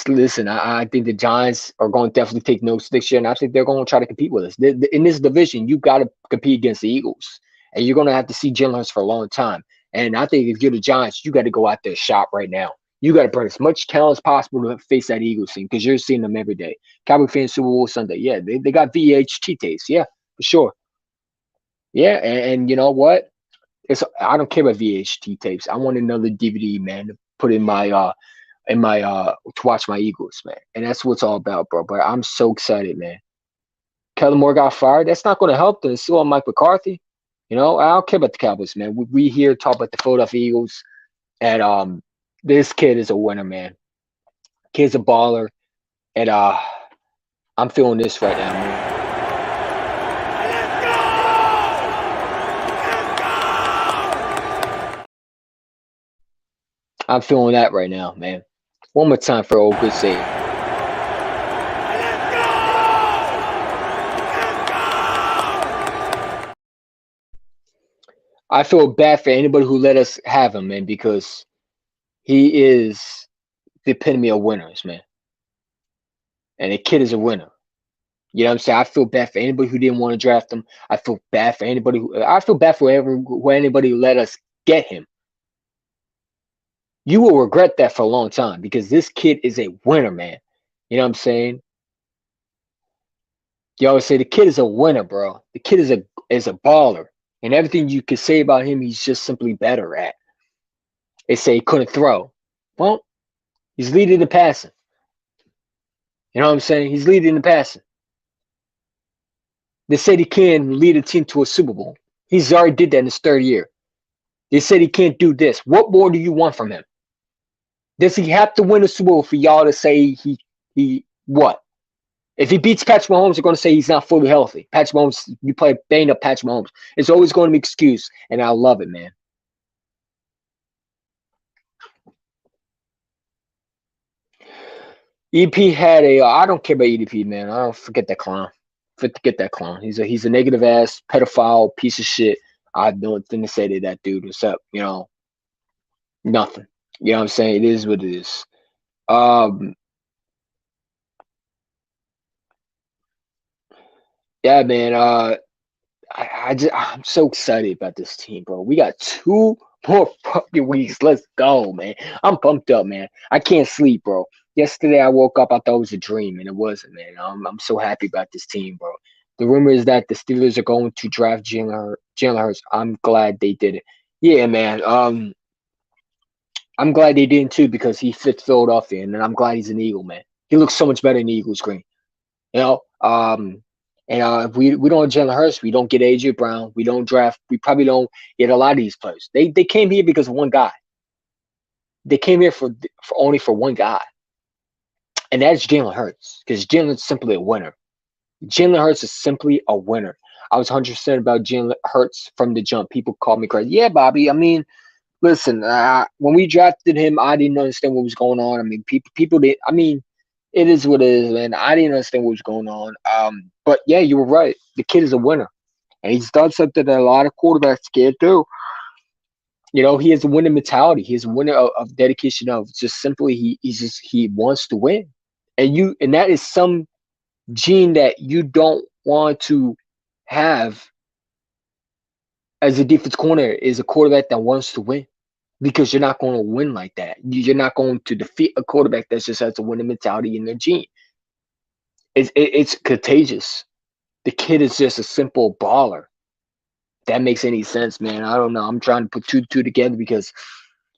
listen, I think the Giants are going to definitely take notes this year, and I think they're going to try to compete with us. In this division, you got to compete against the Eagles, and you're going to have to see Jalen Hurts for a long time. And I think if you're the Giants, you got to go out there shop right now. You got to bring as much talent as possible to face that Eagles team because you're seeing them every day. Cowboy fans Super Bowl Sunday, yeah, they got VHT tapes, yeah, for sure, yeah, and you know what? I don't care about VHT tapes. I want another DVD, man, to put in my to watch my Eagles, man. And that's what it's all about, bro. But I'm so excited, man. Kellen Moore got fired. That's not going to help them. It's still on Mike McCarthy. You know, I don't care about the Cowboys, man. We here talk about the Philadelphia Eagles, and this kid is a winner, man. Kid's a baller, and I'm feeling this right now, man. I'm feeling that right now, man. One more time for old good save. I feel bad for anybody who let us have him, man, because he is the epitome of winners, man. And the kid is a winner. You know what I'm saying? I feel bad for anybody who didn't want to draft him. I feel bad for anybody who let us get him. You will regret that for a long time because this kid is a winner, man. You know what I'm saying? You always say the kid is a winner, bro. The kid is a baller. And everything you could say about him, he's just simply better at. They say he couldn't throw. Well, he's leading the passing. You know what I'm saying? He's leading the passing. They said he can lead a team to a Super Bowl. He's already did that in his third year. They said he can't do this. What more do you want from him? Does he have to win a Super Bowl for y'all to say he what? If he beats Patrick Mahomes, they're going to say he's not fully healthy. Patrick Mahomes, you play banged up Patrick Mahomes. It's always going to be an excuse, and I love it, man. EP had a. I don't care about EDP, man. I don't forget that clown. Forget that clown. He's a negative ass pedophile piece of shit. I have nothing to say to that dude except nothing. You know what I'm saying? It is what it is. Um, yeah, man. I'm so excited about this team, bro. We got 2 more fucking weeks. Let's go, man. I'm pumped up, man. I can't sleep, bro. Yesterday I woke up, I thought it was a dream, and it wasn't, man. I'm so happy about this team, bro. The rumor is that the Steelers are going to draft Jalen Hurts. I'm glad they did it. Yeah, man. I'm glad they didn't too because he fits Philadelphia, and I'm glad he's an Eagle, man. He looks so much better in the Eagles green. You know, and if we don't have Jalen Hurts, we don't get AJ Brown, we don't draft, we probably don't get a lot of these players. They came here because of one guy. They came here for only for one guy, and that's Jalen Hurts because Jalen's simply a winner. Jalen Hurts is simply a winner. I was 100% about Jalen Hurts from the jump. People called me crazy. Yeah, Bobby. I mean, listen, when we drafted him, I didn't understand what was going on. I mean, people did. I mean, it is what it is, man. I didn't understand what was going on. But yeah, you were right. The kid is a winner, and he's done something that a lot of quarterbacks can't do. He has a winning mentality. He has a winner of dedication of just simply he wants to win, and that is some gene that you don't want to have as a defense corner is a quarterback that wants to win because you're not going to win like that. You're not going to defeat a quarterback that just has a winning mentality in their gene. It's contagious. The kid is just a simple baller. That makes any sense, man. I don't know. I'm trying to put two together because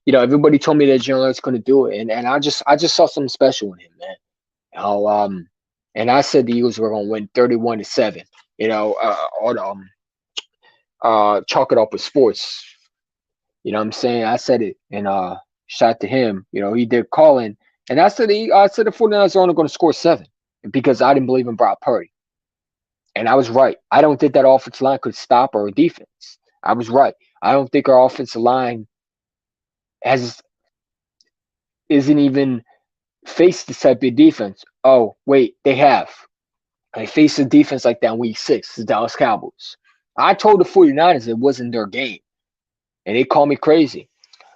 everybody told me that Jalen Hurts going to do it, and I just saw something special in him, man. Oh, and I said the Eagles were going to win 31-7. Or chalk it up with sports. You know what I'm saying? I said it, and shout out to him. He did calling, and I said the 49ers are only going to score 7 because I didn't believe in Brock Purdy. And I was right. I don't think that offensive line could stop our defense. I was right. I don't think our offensive line has isn't even faced this type of defense. Oh, wait, they have. They faced a defense like that in week 6, the Dallas Cowboys. I told the 49ers it wasn't their game. And they called me crazy.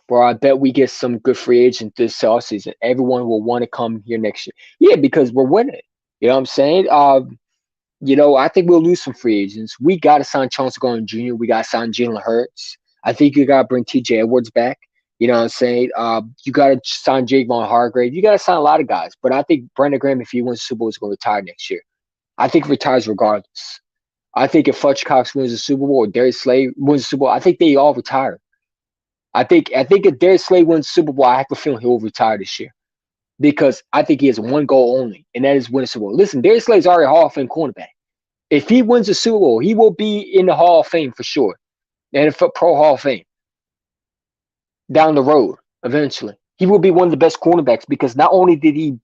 Bro, I bet we get some good free agents this offseason. Everyone will want to come here next year. Yeah, because we're winning. You know what I'm saying? I think we'll lose some free agents. We got to sign Chauncey Gardner Jr. We got to sign Jalen Hurts. I think you got to bring TJ Edwards back. You know what I'm saying? You got to sign Javon Hargrave. You got to sign a lot of guys. But I think Brandon Graham, if he wins the Super Bowl, is going to retire next year. I think he retires regardless. I think if Fletcher Cox wins the Super Bowl or Darius Slay wins the Super Bowl, I think they all retire. I think if Darius Slay wins the Super Bowl, I have a feeling he'll retire this year because I think he has one goal only, and that is win the Super Bowl. Listen, Darius Slay is already a Hall of Fame cornerback. If he wins the Super Bowl, he will be in the Hall of Fame for sure, and for Pro Hall of Fame down the road eventually. He will be one of the best cornerbacks because not only did he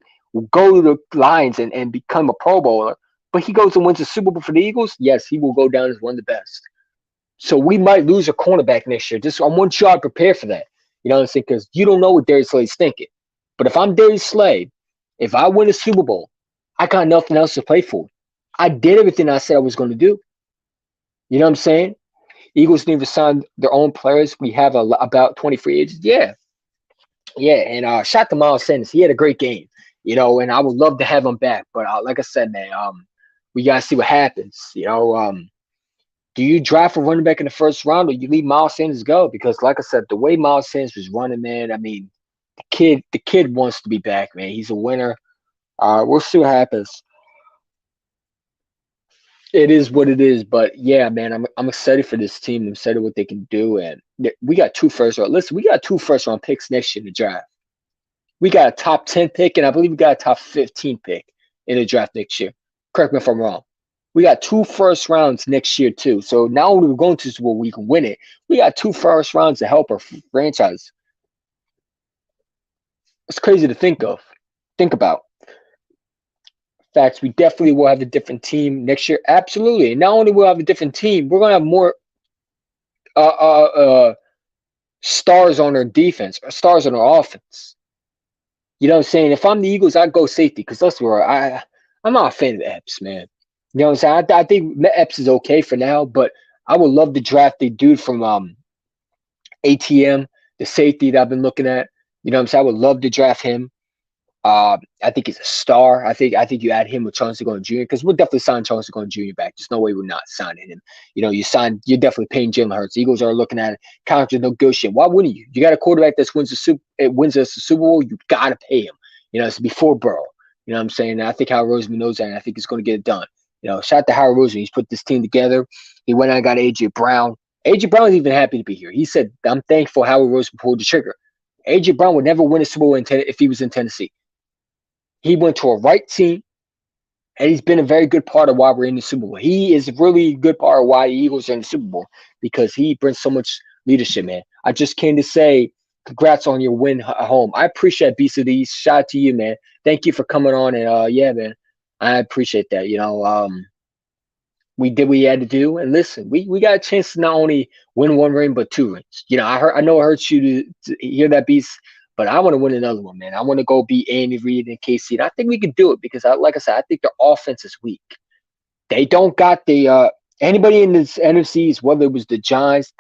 go to the Lions and become a Pro Bowler, but he goes and wins the Super Bowl for the Eagles. Yes, he will go down as one of the best. So we might lose a cornerback next year. I want y'all to prepare for that. You know what I'm saying? Because you don't know what Darius Slay's thinking. But if I'm Darius Slay, if I win a Super Bowl, I got nothing else to play for. I did everything I said I was going to do. You know what I'm saying? Eagles need to sign their own players. We have about 20 free agents. Yeah. Yeah. And shout to Miles Sanders. He had a great game, and I would love to have him back. But like I said, man, we got to see what happens. Do you draft a running back in the first round or you leave Miles Sanders go? Because like I said, the way Miles Sanders was running, man, I mean, the kid wants to be back, man. He's a winner. We'll see what happens. It is what it is, but yeah, man, I'm excited for this team. I'm excited what they can do, and we got 2 first round. Listen, we got 2 first round picks next year in the draft. We got a top 10 pick, and I believe we got a top 15 pick in the draft next year. Correct me if I'm wrong. We got 2 first rounds next year too. So not only we're going to Super Bowl, we can win it. We got 2 first rounds to help our franchise. It's crazy to think about. Facts, we definitely will have a different team next year. Absolutely. And not only will we have a different team, we're gonna have more uh, uh, uh, stars on our defense, or stars on our offense. You know what I'm saying? If I'm the Eagles, I'd go safety because that's where I'm not a fan of Epps, man. You know what I'm saying? I think Epps is okay for now, but I would love to draft the dude from ATM, the safety that I've been looking at. You know what I'm saying? I would love to draft him. I think he's a star. I think you add him with Chauncey Gardner Jr. because we'll definitely sign Chauncey Gardner Jr. back. There's no way we're not signing him. You're definitely paying Jalen Hurts. Eagles are looking at it, counter negotiation. Why wouldn't you? You got a quarterback that wins us the Super Bowl. You gotta pay him. It's before Burrow. You know what I'm saying? And I think Howard Roseman knows that, and I think he's going to get it done. Shout out to Howard Roseman. He's put this team together. He went out and got AJ Brown. AJ Brown's even happy to be here. He said, "I'm thankful Howard Roseman pulled the trigger." AJ Brown would never win a Super Bowl if he was in Tennessee. He went to a right team, and he's been a very good part of why we're in the Super Bowl. He is really a good part of why the Eagles are in the Super Bowl because he brings so much leadership, man. I just came to say congrats on your win at home. I appreciate Beast of the East. Shout out to you, man. Thank you for coming on, and yeah, man, I appreciate that. We did what we had to do, and listen, we got a chance to not only win 1 ring but 2 rings. I know it hurts you to hear that, Beast, But I want to win another one, man. I want to go beat Andy Reid and KC. And I think we can do it because, like I said, I think their offense is weak. They don't got the anybody in this NFCs, whether it was the Giants,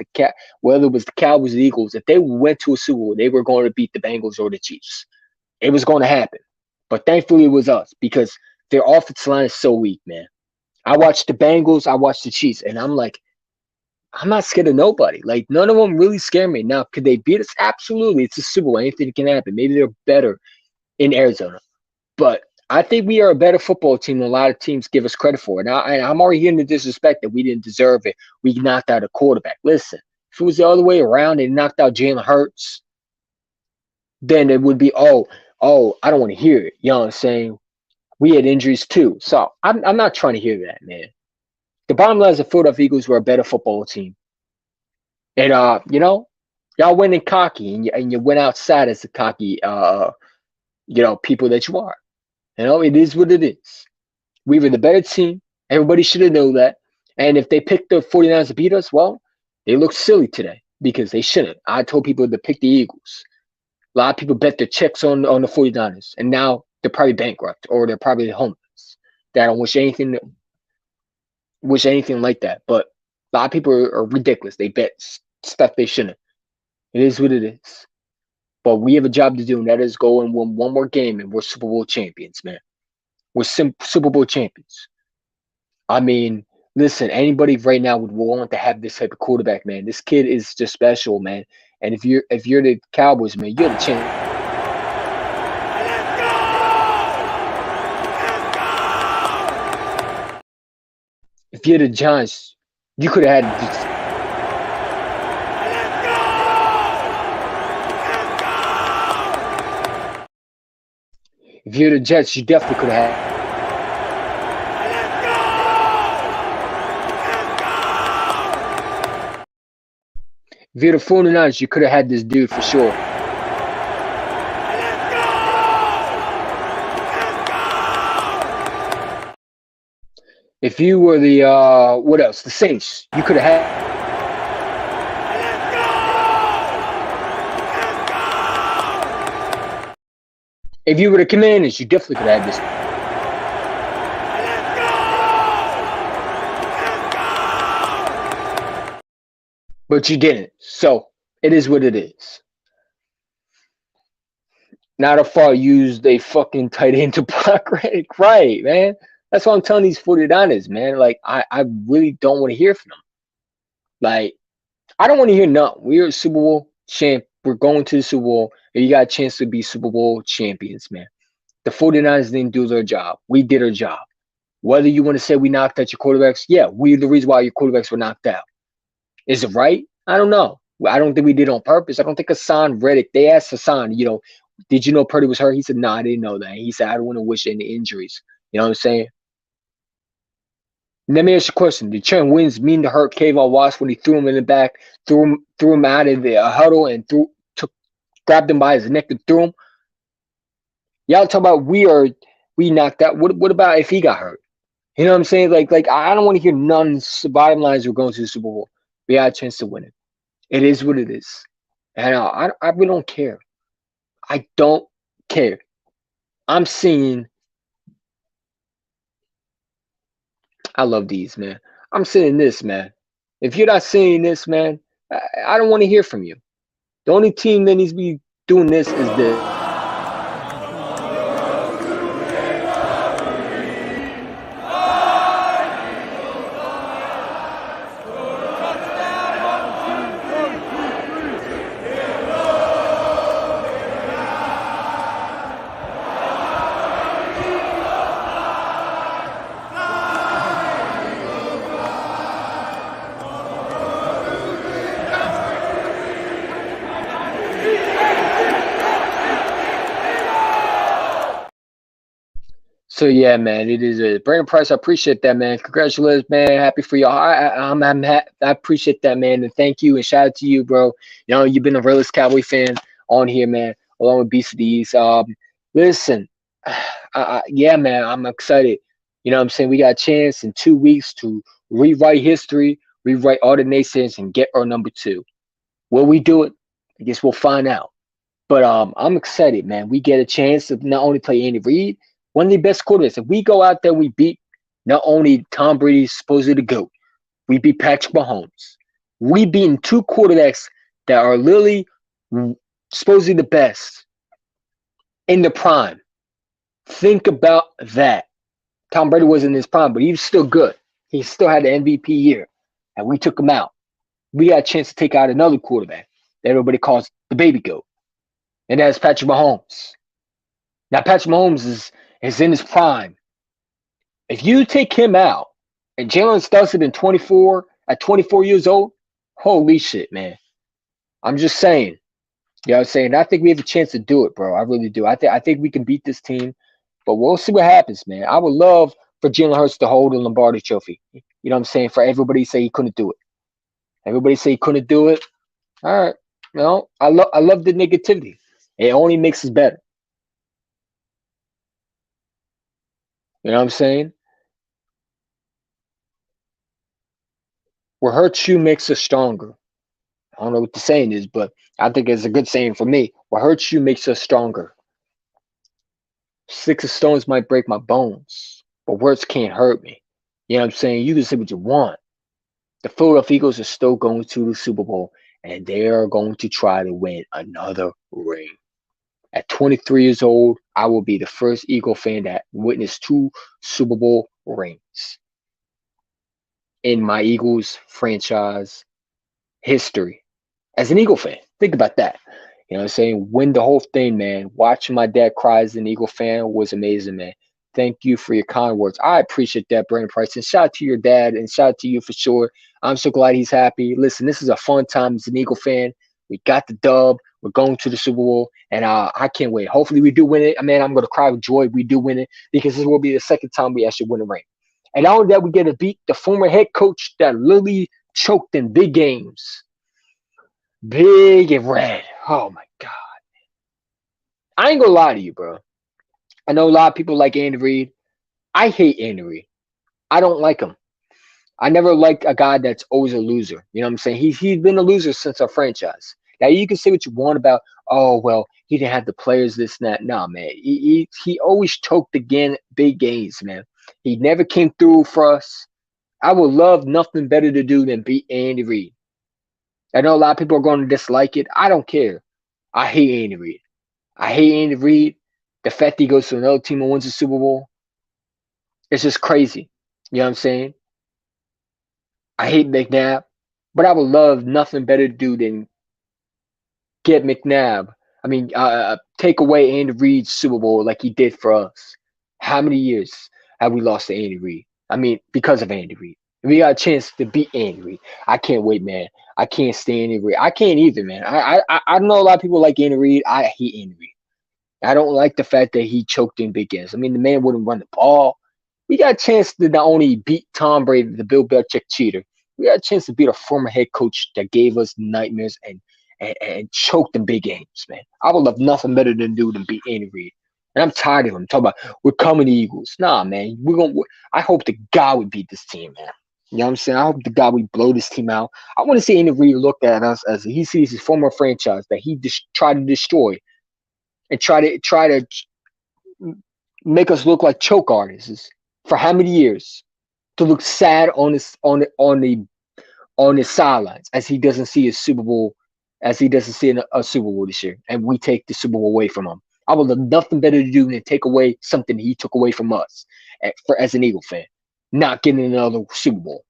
whether it was the Cowboys, the Eagles. If they went to a Super Bowl, they were going to beat the Bengals or the Chiefs. It was going to happen. But thankfully, it was us because their offensive line is so weak, man. I watched the Bengals, I watched the Chiefs, and I'm like, I'm not scared of nobody. Like, none of them really scare me. Now, could they beat us? Absolutely. It's a Super Bowl. Anything can happen. Maybe they're better in Arizona. But I think we are a better football team than a lot of teams give us credit for. Now, I'm already hearing the disrespect that we didn't deserve it. We knocked out a quarterback. Listen, if it was the other way around and knocked out Jalen Hurts, then it would be, I don't want to hear it. You know what I'm saying? We had injuries too. So I'm not trying to hear that, man. The bottom line is the Philadelphia Eagles were a better football team. And y'all went in cocky and you went outside as the cocky people that you are. It is what it is. We were the better team. Everybody should have known that. And if they picked the 49ers to beat us, well, they look silly today because they shouldn't. I told people to pick the Eagles. A lot of people bet their checks on the 49ers, and now they're probably bankrupt or they're probably homeless. They don't wish anything like that. But a lot of people are ridiculous. They bet stuff they shouldn't. It is what it is. But we have a job to do, and that is go and win one more game, and we're Super Bowl champions, man. We're Super Bowl champions. I mean, listen, anybody right now would want to have this type of quarterback, man. This kid is just special, man. And if you're the Cowboys, man, you have a chance. If you're the Giants, you could have had. If you're the Jets, you definitely could have had. If you're the 49ers, you could have had this dude for sure. If you were the what else? The Saints, you could have had. If you were the Commanders, you definitely could have had this. But you didn't. So it is what it is. Not a far used a fucking tight end to block Reddick. Right, man. That's why I'm telling these 49ers, man. Like, I really don't want to hear from them. Like, I don't want to hear nothing. We're a Super Bowl champ. We're going to the Super Bowl, and you got a chance to be Super Bowl champions, man. The 49ers didn't do their job. We did our job. Whether you want to say we knocked out your quarterbacks, yeah, we're the reason why your quarterbacks were knocked out. Is it right? I don't know. I don't think we did it on purpose. I don't think Hassan Reddick, they asked Hassan, did you know Purdy was hurt? He said, no, I didn't know that. He said, I don't want to wish any injuries. You know what I'm saying? Let me ask you a question. Did Trent Williams mean to hurt Kayvon Watts when he threw him in the back, threw him out of the huddle and grabbed him by his neck and threw him? Y'all talk about we knocked out. What about if he got hurt? You know what I'm saying? Like I don't want to hear none. The bottom line is we're going to the Super Bowl. We had a chance to win it. It is what it is. And I really don't care. I don't care. I'm seeing. I love these, man. I'm seeing this, man. If you're not seeing this, man, I don't want to hear from you. The only team that needs to be doing this is the. So yeah, man, it is a Brandon Price. I appreciate that, man. Congratulations, man. Happy for you. I appreciate that, man, and thank you and shout out to you, bro. You've been a realist Cowboy fan on here, man, along with Beast of These. Listen, yeah, man, I'm excited. You know what I'm saying? We got a chance in 2 weeks to rewrite history, rewrite all the naysayers, and get our number 2. Will we do it? I guess we'll find out. But I'm excited, man. We get a chance to not only play Andy Reid, one of the best quarterbacks. If we go out there, we beat not only Tom Brady, supposedly the GOAT, we beat Patrick Mahomes. We beaten two quarterbacks that are literally supposedly the best in the prime. Think about that. Tom Brady wasn't in his prime, but he was still good. He still had the MVP year, and we took him out. We got a chance to take out another quarterback that everybody calls the baby goat, and that's Patrick Mahomes. Now, Patrick Mahomes is in his prime. If you take him out, and Jalen starts it in 24 at 24 years old, holy shit, man! I'm just saying. You know what I'm saying? I think we have a chance to do it, bro. I really do. I think we can beat this team, but we'll see what happens, man. I would love for Jalen Hurts to hold the Lombardi Trophy. You know what I'm saying? For everybody to say he couldn't do it. Everybody say he couldn't do it. All right. No, I love the negativity. It only makes us better. You know what I'm saying? What hurts you makes us stronger. I don't know what the saying is, but I think it's a good saying for me. What hurts you makes us stronger. Sticks of stones might break my bones, but words can't hurt me. You know what I'm saying? You can say what you want. The Philadelphia Eagles are still going to the Super Bowl, and they are going to try to win another ring. At 23 years old, I will be the first Eagle fan that witnessed two Super Bowl rings in my Eagles franchise history. As an Eagle fan, think about that. You know what I'm saying? Win the whole thing, man. Watching my dad cry as an Eagle fan was amazing, man. Thank you for your kind words. I appreciate that, Brandon Price. And shout out to your dad and shout out to you for sure. I'm so glad he's happy. Listen, this is a fun time as an Eagle fan. We got the dub. We're going to the Super Bowl, and I can't wait. Hopefully, we do win it. I mean, I'm going to cry with joy if we do win it because this will be the second time we actually win a ring. And not only that, we get to beat the former head coach that literally choked in big games. Big and red. Oh my God. I ain't gonna lie to you, bro. I know a lot of people like Andy Reid. I hate Andy Reid. I don't like him. I never liked a guy that's always a loser. You know what I'm saying? He's been a loser since our franchise. Now you can say what you want about, oh well, he didn't have the players, this and that. Nah, man. He always choked again big games, man. He never came through for us. I would love nothing better to do than beat Andy Reid. I know a lot of people are going to dislike it. I don't care. I hate Andy Reid. I hate Andy Reid. The fact that he goes to another team and wins the Super Bowl, it's just crazy. You know what I'm saying? I hate McNabb, but I would love nothing better to do than get McNabb. I mean, take away Andy Reid's Super Bowl like he did for us. How many years have we lost to Andy Reid? I mean, because of Andy Reid. We got a chance to beat Andy Reid. I can't wait, man. I can't stand Andy Reid. I can't either, man. I know a lot of people like Andy Reid. I hate Andy Reid. I don't like the fact that he choked in big games. I mean, the man wouldn't run the ball. We got a chance to not only beat Tom Brady, the Bill Belichick cheater, we got a chance to beat a former head coach that gave us nightmares and choked in big games, man. I would love nothing better than do than beat Andy Reid. And I'm tired of him talking about we're coming to Eagles. Nah, man. I hope the God we beat this team, man. You know what I'm saying? I hope the God we blow this team out. I want to see Andy Reid look at us as he sees his former franchise that he tried to destroy and try to make us look like choke artists for how many years? To look sad on his sidelines as he doesn't see his Super Bowl, as he doesn't see a Super Bowl this year, and we take the Super Bowl away from him. I would have nothing better to do than take away something he took away from us as an Eagle fan. Not getting another Super Bowl,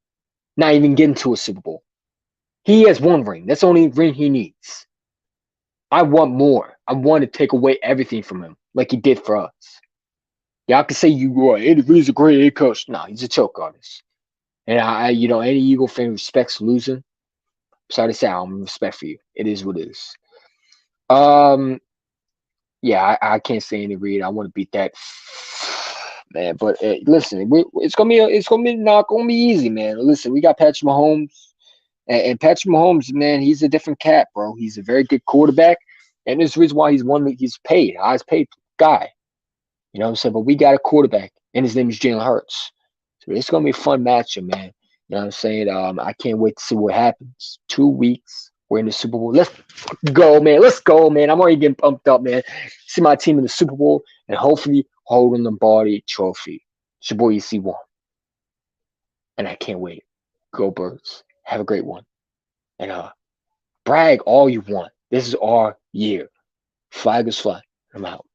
not even getting to a Super Bowl. He has one ring. That's the only ring he needs. I want more. I want to take away everything from him, like he did for us. Y'all can say you are Andy Reid's a great head coach. No, he's a choke artist. And any Eagle fan respects losing. Sorry to say, I don't respect for you. It is what it is. Um, yeah, I can't say Andy Reid. I want to beat that man. But listen, it's gonna be not gonna be easy, man. Listen, we got Patrick Mahomes, and Patrick Mahomes, man, he's a different cat, bro. He's a very good quarterback, and there's the reason why he's paid, highest paid guy. You know what I'm saying? But we got a quarterback, and his name is Jalen Hurts. So it's gonna be a fun matchup, man. You know what I'm saying? I can't wait to see what happens. 2 weeks, We're in the Super Bowl. Let's go, man. Let's go, man. I'm already getting pumped up, man. See my team in the Super Bowl and hopefully holding the Lombardi Trophy. It's your boy EC1, and I can't wait. Go Birds. Have a great one. And brag all you want. This is our year. Flag is fly. I'm out.